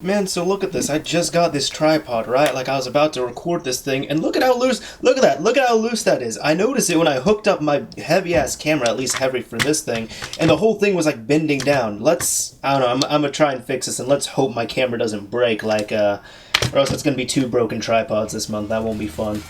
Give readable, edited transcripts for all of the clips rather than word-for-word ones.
Man, so look at this. I just got this tripod, right? Like I was about to record this thing, and look at how loose, look at that, look at how loose that is. I noticed it when I hooked up my heavy-ass camera, at least heavy for this thing, and the whole thing was like bending down. I don't know, I'm gonna try and fix this, and let's hope my camera doesn't break, or else it's gonna be 2 broken tripods this month. That won't be fun.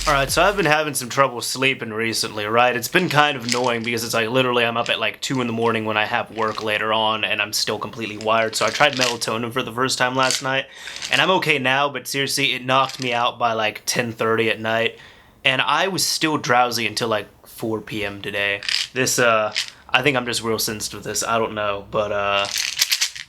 Alright, so I've been having some trouble sleeping recently, right? It's been kind of annoying because it's like literally I'm up at like 2 in the morning when I have work later on and I'm still completely wired. So I tried melatonin for the first time last night and I'm okay now, but seriously, it knocked me out by like 10:30 at night and I was still drowsy until like 4 p.m. today. I think I'm just real sensitive to this. I don't know, but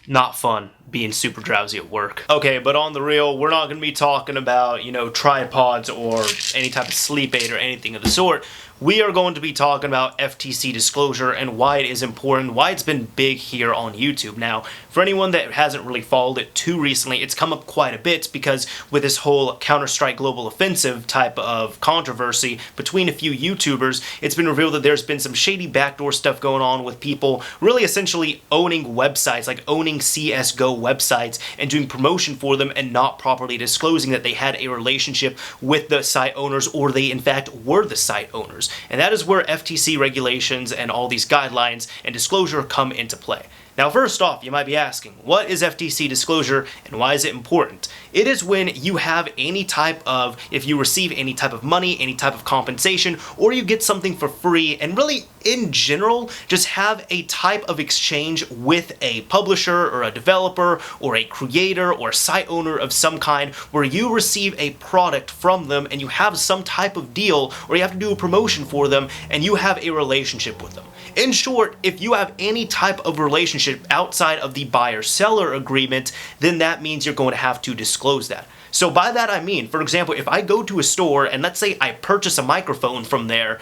not fun being super drowsy at work. Okay, but on the real, we're not gonna be talking about, tripods or any type of sleep aid or anything of the sort. We are going to be talking about FTC disclosure and why it is important, why it's been big here on YouTube. Now, for anyone that hasn't really followed it too recently, it's come up quite a bit because with this whole Counter-Strike Global Offensive type of controversy between a few YouTubers, it's been revealed that there's been some shady backdoor stuff going on with people really essentially owning websites, like owning CSGO websites and doing promotion for them and not properly disclosing that they had a relationship with the site owners or they in fact were the site owners. And that is where FTC regulations and all these guidelines and disclosure come into play. Now, first off, you might be asking, what is FTC disclosure and why is it important? It is when you have if you receive any type of money, any type of compensation, or you get something for free, and really, in general, just have a type of exchange with a publisher or a developer or a creator or site owner of some kind where you receive a product from them and you have some type of deal or you have to do a promotion for them and you have a relationship with them. In short, if you have any type of relationship outside of the buyer-seller agreement, then that means you're going to have to disclose that. So by that I mean, for example, if I go to a store and let's say I purchase a microphone from there,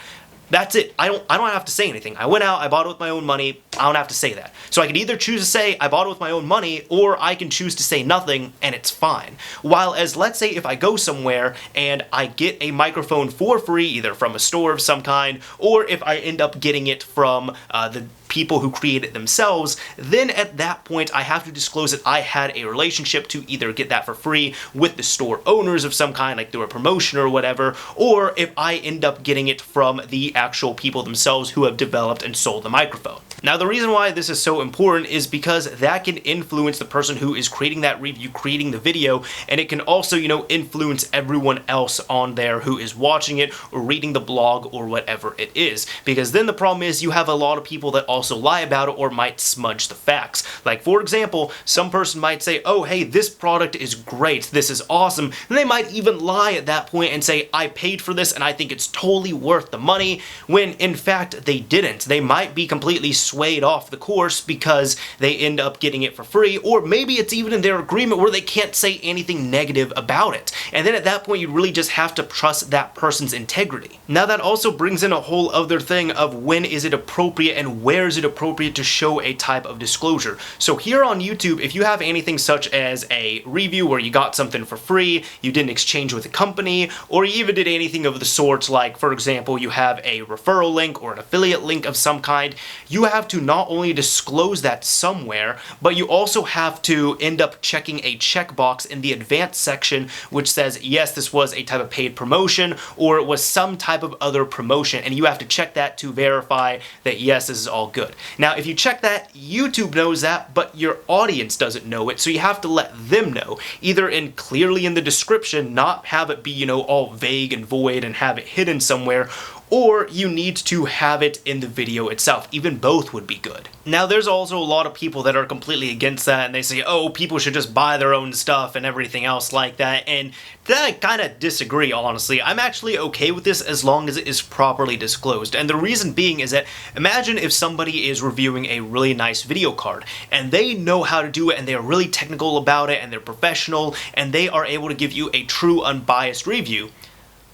that's it. I don't have to say anything. I went out, I bought it with my own money, I don't have to say that. So I could either choose to say I bought it with my own money, or I can choose to say nothing, and it's fine. While as let's say if I go somewhere and I get a microphone for free, either from a store of some kind, or if I end up getting it from the people who create it themselves, then at that point I have to disclose that I had a relationship to either get that for free with the store owners of some kind, like through a promotion or whatever, or if I end up getting it from the actual people themselves who have developed and sold the microphone. Now, the reason why this is so important is because that can influence the person who is creating that review, creating the video, and it can also, influence everyone else on there who is watching it or reading the blog or whatever it is. Because then the problem is you have a lot of people that also lie about it or might smudge the facts. Like, for example, some person might say, oh, hey, this product is great, this is awesome, and they might even lie at that point and say, I paid for this and I think it's totally worth the money, when in fact they didn't. They might be completely swayed off the course because they end up getting it for free, or maybe it's even in their agreement where they can't say anything negative about it. And then at that point you really just have to trust that person's integrity. Now that also brings in a whole other thing of when is it appropriate and where is it appropriate to show a type of disclosure. So here on YouTube, if you have anything such as a review where you got something for free, you didn't exchange with a company, or you even did anything of the sort, like for example you have a referral link or an affiliate link of some kind, you have to not only disclose that somewhere, but you also have to end up checking a checkbox in the advanced section which says yes, this was a type of paid promotion or it was some type of other promotion, and you have to check that to verify that yes, this is all good. Now if you check that, YouTube knows that, but your audience doesn't know it, so you have to let them know, either clearly in the description, not have it be all vague and void and have it hidden somewhere, or you need to have it in the video itself. Even both would be good. Now there's also a lot of people that are completely against that and they say, oh, people should just buy their own stuff and everything else like that, and I kind of disagree, honestly. I'm actually okay with this as long as it is properly disclosed, and the reason being is that imagine if somebody is reviewing a really nice video card and they know how to do it and they're really technical about it and they're professional and they are able to give you a true unbiased review,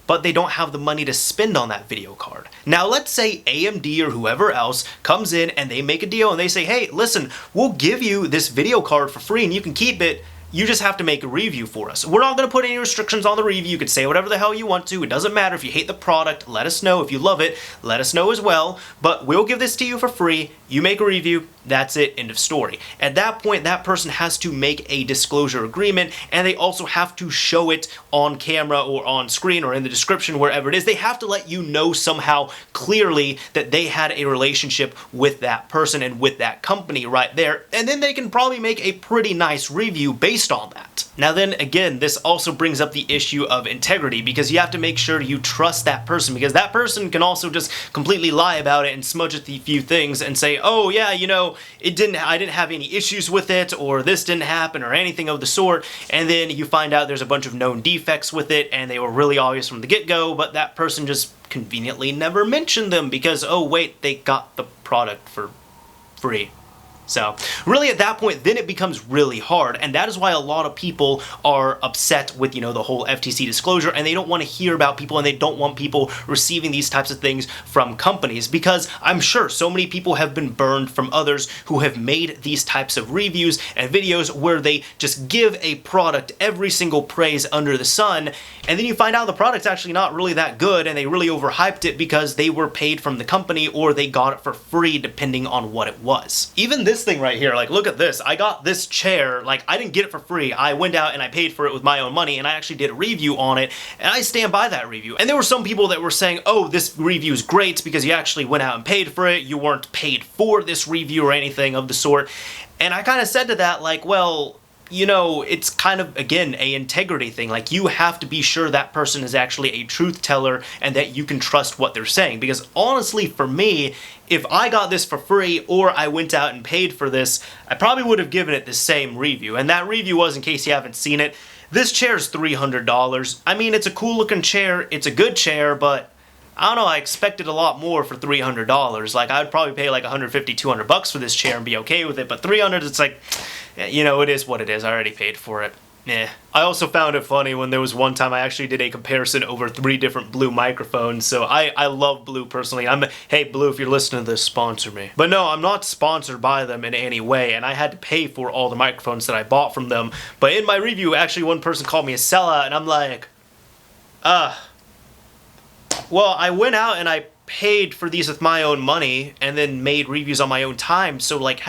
but they don't have the money to spend on that video card. Now let's say AMD or whoever else comes in and they make a deal and they say, hey, listen, we'll give you this video card for free and you can keep it, you just have to make a review for us. We're not going to put any restrictions on the review. You can say whatever the hell you want to. It doesn't matter. If you hate the product, let us know. If you love it, let us know as well. But we'll give this to you for free. You make a review. That's it. End of story. At that point, that person has to make a disclosure agreement, and they also have to show it on camera or on screen or in the description, wherever it is. They have to let you know somehow clearly that they had a relationship with that person and with that company right there, and then they can probably make a pretty nice review based on that. Now then, again, this also brings up the issue of integrity, because you have to make sure you trust that person, because that person can also just completely lie about it and smudge a few things and say, oh yeah, you know, I didn't have any issues with it, or this didn't happen, or anything of the sort, and then you find out there's a bunch of known defects with it, and they were really obvious from the get-go, but that person just conveniently never mentioned them because, oh wait, they got the product for free. So really at that point, then it becomes really hard, and that is why a lot of people are upset with, you know, the whole FTC disclosure, and they don't want to hear about people, and they don't want people receiving these types of things from companies, because I'm sure so many people have been burned from others who have made these types of reviews and videos where they just give a product every single praise under the sun, and then you find out the product's actually not really that good, and they really overhyped it because they were paid from the company or they got it for free depending on what it was. Even this thing right here, like, look at this. I got this chair, like, I didn't get it for free. I went out and I paid for it with my own money, and I actually did a review on it, and I stand by that review. And there were some people that were saying, oh, this review is great because you actually went out and paid for it. You weren't paid for this review or anything of the sort. And I kind of said to that, like, well, you know, it's kind of, again, a integrity thing. Like, you have to be sure that person is actually a truth teller and that you can trust what they're saying. Because honestly, for me, if I got this for free or I went out and paid for this, I probably would have given it the same review. And that review was, in case you haven't seen it, this chair's $300. I mean, it's a cool looking chair, it's a good chair, but I don't know, I expected a lot more for $300. Like, I would probably pay like $150, $200 for this chair and be okay with it, but $300, it's like, you know, it is what it is. I already paid for it. Yeah. I also found it funny when there was one time I actually did a comparison over 3 different Blue microphones, so I love Blue personally. Hey Blue, if you're listening to this, sponsor me. But no, I'm not sponsored by them in any way, and I had to pay for all the microphones that I bought from them. But in my review, actually one person called me a sellout, and I'm like, well, I went out and I paid for these with my own money and then made reviews on my own time, so like,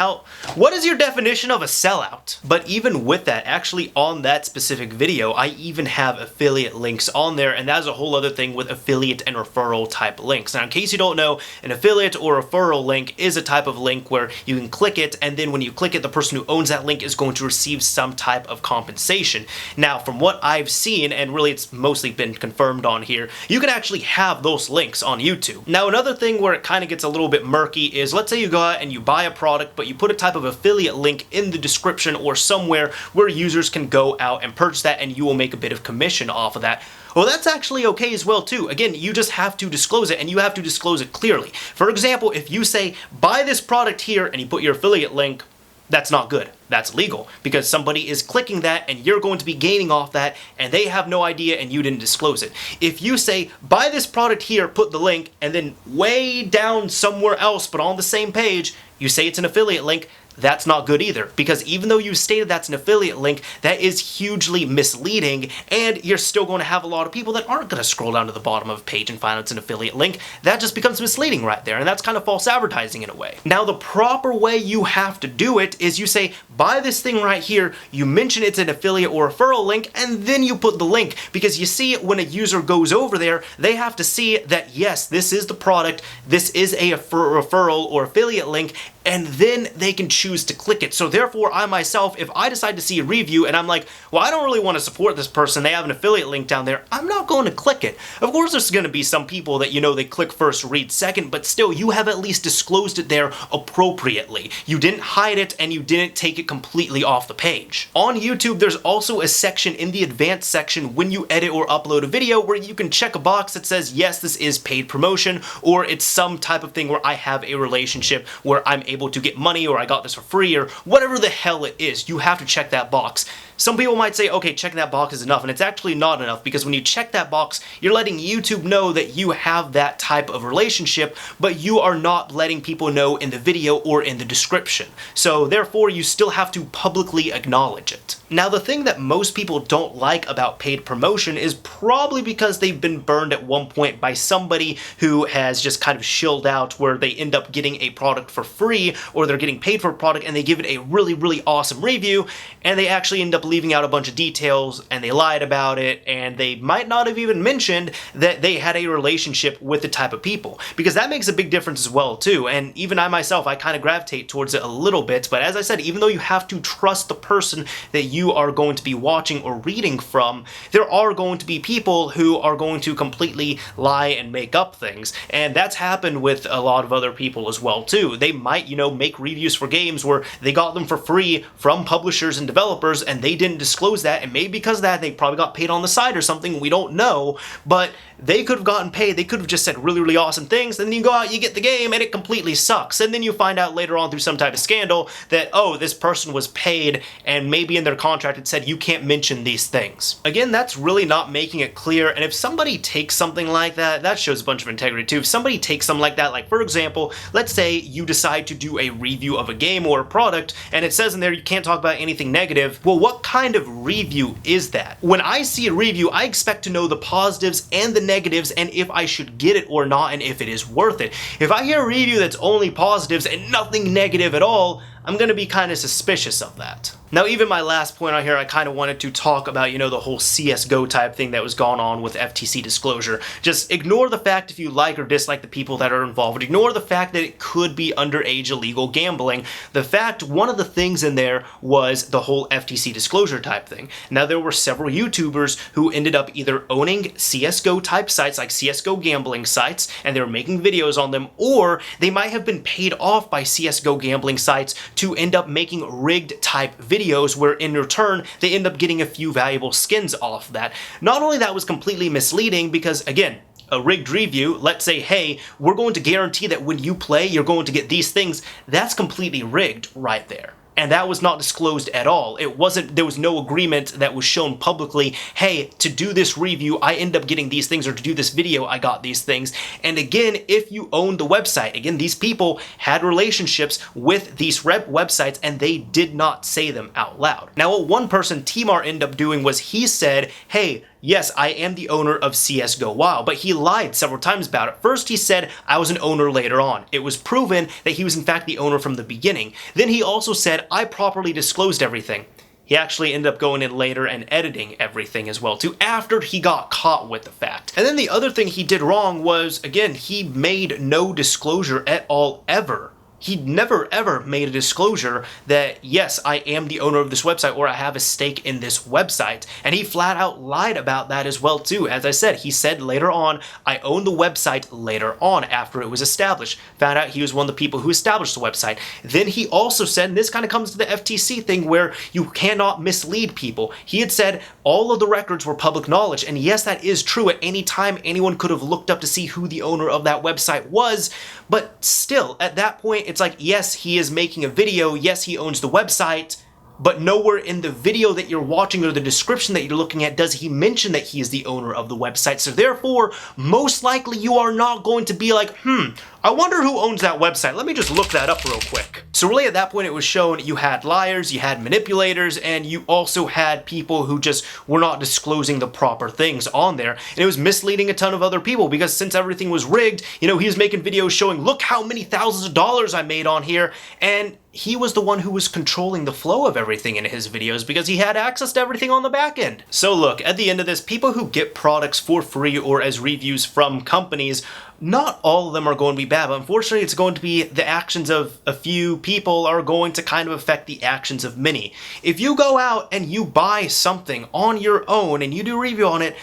what is your definition of a sellout? But even with that, actually on that specific video, I even have affiliate links on there, and that's a whole other thing with affiliate and referral type links. Now, in case you don't know, an affiliate or referral link is a type of link where you can click it, and then when you click it, the person who owns that link is going to receive some type of compensation. Now, from what I've seen, and really it's mostly been confirmed on here, you can actually have those links on YouTube. Now, another thing where it kind of gets a little bit murky is, let's say you go out and you buy a product, but you put a type of affiliate link in the description or somewhere where users can go out and purchase that, and you will make a bit of commission off of that. Well, that's actually okay as well too. Again, you just have to disclose it, and you have to disclose it clearly. For example, if you say, buy this product here, and you put your affiliate link, that's not good. That's legal, because somebody is clicking that and you're going to be gaining off that, and they have no idea and you didn't disclose it. If you say, buy this product here, put the link, and then way down somewhere else but on the same page, you say it's an affiliate link, that's not good either, because even though you stated that's an affiliate link, that is hugely misleading, and you're still going to have a lot of people that aren't going to scroll down to the bottom of a page and find out it's an affiliate link. That just becomes misleading right there, and that's kind of false advertising in a way. Now, the proper way you have to do it is you say, buy this thing right here, you mention it's an affiliate or referral link, and then you put the link, because you see, when a user goes over there, they have to see that, yes, this is the product, this is a referral or affiliate link, and then they can choose to click it. So therefore, I myself, if I decide to see a review and I'm like, well, I don't really want to support this person, they have an affiliate link down there, I'm not going to click it. Of course, there's going to be some people that, you know, they click first, read second, but still, you have at least disclosed it there appropriately. You didn't hide it, and you didn't take it completely off the page. On YouTube, there's also a section in the advanced section when you edit or upload a video where you can check a box that says, yes, this is paid promotion, or it's some type of thing where I have a relationship where I'm able to get money, or I got this for free, or whatever the hell it is. You have to check that box. Some people might say, okay, checking that box is enough, and it's actually not enough, because when you check that box, you're letting YouTube know that you have that type of relationship, but you are not letting people know in the video or in the description. So therefore, you still have to publicly acknowledge it. Now, the thing that most people don't like about paid promotion is probably because they've been burned at one point by somebody who has just kind of shilled out, where they end up getting a product for free, or they're getting paid for a product and they give it a really, really awesome review, and they actually end up leaving out a bunch of details, and they lied about it, and they might not have even mentioned that they had a relationship with the type of people, because that makes a big difference as well too. And even I myself, I kind of gravitate towards it a little bit, but as I said, even though you have to trust the person that you are going to be watching or reading from, there are going to be people who are going to completely lie and make up things, and that's happened with a lot of other people as well too. They might, you know, make reviews for games where they got them for free from publishers and developers, and they didn't disclose that, and maybe because of that they probably got paid on the side or something, we don't know, but they could have gotten paid. They could have just said really, really awesome things, and then you go out, you get the game, and it completely sucks. And then you find out later on through some type of scandal that, oh, this person was paid, and maybe in their contract it said you can't mention these things. Again, that's really not making it clear, and if somebody takes something like that, that shows a bunch of integrity too. If somebody takes something like that, like for example, let's say you decide to do a review of a game or a product, and it says in there you can't talk about anything negative. Well, what kind of review is that? When I see a review, I expect to know the positives and the negatives, and if I should get it or not, and if it is worth it. If I hear a review that's only positives and nothing negative at all, I'm gonna be kind of suspicious of that. Now, even my last point on here, I kind of wanted to talk about, you know, the whole CSGO type thing that was going on with FTC disclosure. Just ignore the fact if you like or dislike the people that are involved. Ignore the fact that it could be underage illegal gambling. The fact, one of the things in there was the whole FTC disclosure type thing. Now, there were several YouTubers who ended up either owning CSGO type sites, like CSGO gambling sites, and they were making videos on them, or they might have been paid off by CSGO gambling sites to end up making rigged type videos, where in return they end up getting a few valuable skins off that. Not only that was completely misleading, because again, a rigged review, let's say, hey, we're going to guarantee that when you play you're going to get these things, that's completely rigged right there. And that was not disclosed at all. It wasn't, there was no agreement that was shown publicly, hey, to do this review, I end up getting these things, or to do this video, I got these things. And again, if you own the website, again, these people had relationships with these websites, and they did not say them out loud. Now, what one person, Timar, ended up doing was he said, hey, yes, I am the owner of CSGO WoW, but he lied several times about it. First, he said I was an owner later on. It was proven that he was in fact the owner from the beginning. Then he also said I properly disclosed everything. He actually ended up going in later and editing everything as well too, after he got caught with the fact. And then the other thing he did wrong was, again, he made no disclosure at all ever. He never ever made a disclosure that, yes, I am the owner of this website, or I have a stake in this website. And he flat out lied about that as well too. As I said, he said later on, I own the website later on after it was established. Found out he was one of the people who established the website. Then he also said, and this kind of comes to the FTC thing where you cannot mislead people. He had said all of the records were public knowledge. And yes, that is true. At any time, anyone could have looked up to see who the owner of that website was. But still, at that point, it's like, yes, he is making a video, yes, he owns the website, but nowhere in the video that you're watching or the description that you're looking at does he mention that he is the owner of the website. So therefore, most likely you are not going to be like, I wonder who owns that website. Let me just look that up real quick. So really at that point it was shown you had liars, you had manipulators, and you also had people who just were not disclosing the proper things on there. And it was misleading a ton of other people, because since everything was rigged, you know, he was making videos showing, look how many thousands of dollars I made on here, and he was the one who was controlling the flow of everything in his videos because he had access to everything on the back end. So look, at the end of this, people who get products for free or as reviews from companies, not all of them are going to be bad, but unfortunately it's going to be the actions of a few people are going to kind of affect the actions of many. If you go out and you buy something on your own and you do a review on it,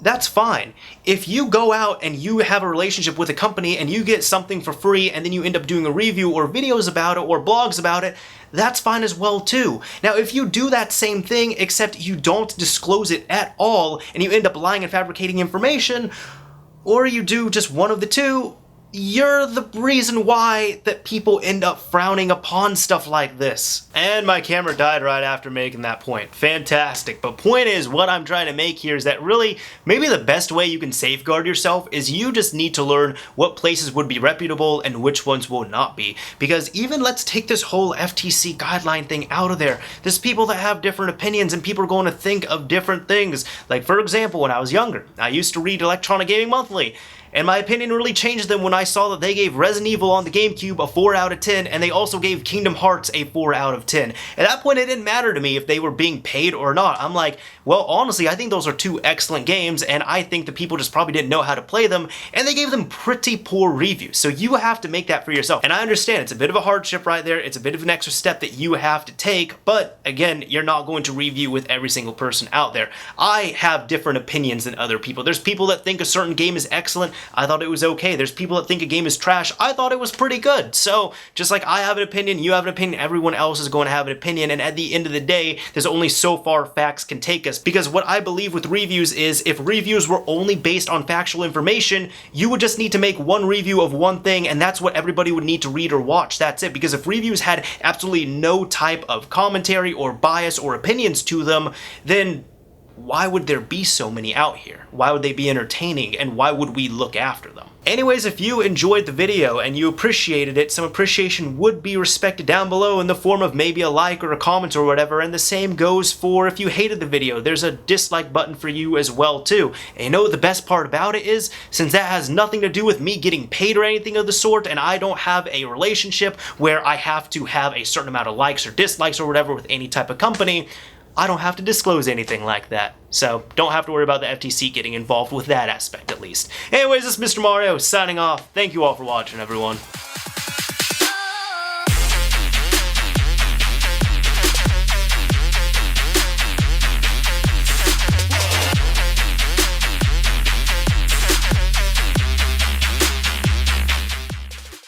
that's fine. If you go out and you have a relationship with a company and you get something for free and then you end up doing a review or videos about it or blogs about it, that's fine as well too. Now, if you do that same thing except you don't disclose it at all and you end up lying and fabricating information, or you do just one of the two, you're the reason why that people end up frowning upon stuff like this. And my camera died right after making that point. Fantastic. But point is, what I'm trying to make here is that really, maybe the best way you can safeguard yourself is you just need to learn what places would be reputable and which ones will not be. Because even let's take this whole FTC guideline thing out of there. There's people that have different opinions and people are going to think of different things. Like for example, when I was younger, I used to read Electronic Gaming Monthly. And my opinion really changed them when I saw that they gave Resident Evil on the GameCube a 4 out of 10, and they also gave Kingdom Hearts a 4 out of 10. At that point, it didn't matter to me if they were being paid or not. I'm like, well, honestly, I think those are two excellent games, and I think the people just probably didn't know how to play them, and they gave them pretty poor reviews. So you have to make that for yourself. And I understand it's a bit of a hardship right there. It's a bit of an extra step that you have to take, but again, you're not going to review with every single person out there. I have different opinions than other people. There's people that think a certain game is excellent. I thought it was okay. There's people that think a game is trash. I thought it was pretty good. So just like I have an opinion, you have an opinion, everyone else is going to have an opinion, and at the end of the day, there's only so far facts can take us. Because what I believe with reviews is if reviews were only based on factual information, you would just need to make one review of one thing, and that's what everybody would need to read or watch. That's it. Because if reviews had absolutely no type of commentary or bias or opinions to them, then why would there be so many out here? Why would they be entertaining, and why would we look after them? Anyways, if you enjoyed the video and you appreciated it, some appreciation would be respected down below in the form of maybe a like or a comment or whatever, and the same goes for if you hated the video. There's a dislike button for you as well too. And you know what the best part about it is? Since that has nothing to do with me getting paid or anything of the sort, and I don't have a relationship where I have to have a certain amount of likes or dislikes or whatever with any type of company, I don't have to disclose anything like that. So don't have to worry about the FTC getting involved with that aspect at least. Anyways, this is Mr. Mario signing off. Thank you all for watching, everyone.